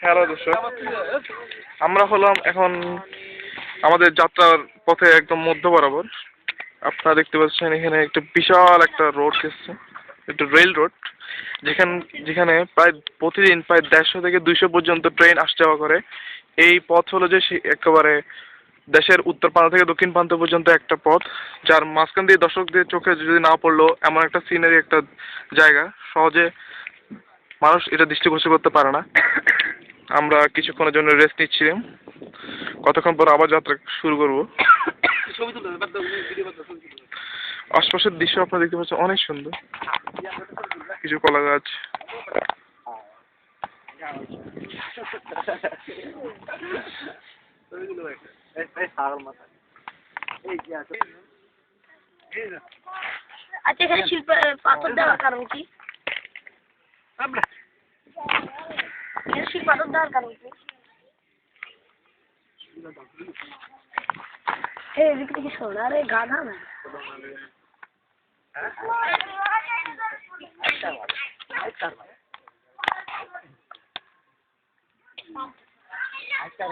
Hello দর্শক, আমরা হলাম এখন আমাদের যাত্রার পথে একদম মধ্য বরাবর। আপনারা দেখতে পাচ্ছেন এখানে একটা বিশাল একটা রোড গেছে, একটা রেল রোড, যেখানে প্রায় প্রতিদিন প্রায় 150 থেকে 200 পর্যন্ত ট্রেন আসা যাওয়া করে। এই পথ হলো যে একেবারে দেশের উত্তর প্রান্ত থেকে দক্ষিণ প্রান্ত পর্যন্ত একটা পথ, যার মাঝখান দিয়ে দর্শকদের চোখে যদি না পড়লো এমন একটা সিনারি একটা জায়গা, সহজে মানুষ এটা দৃষ্টিগোচর করতে পারে না। আমরা কিছুক্ষণের জন্য রেস্ট নিচ্ছিলাম, কতক্ষণ পর আবার যাত্রা শুরু করব। আশপাশের দৃশ্য আপনারা দেখতে পাচ্ছেন, অনেক সুন্দর। কিছু কলা গাছ, আচ্ছা, এখানে শিল্প পাথর দেওয়ার কারণ কি? শিল্প পাথর দেওয়ার কারণ কি? এদিক থেকে শোনা, আরে গাধা না। আচ্ছা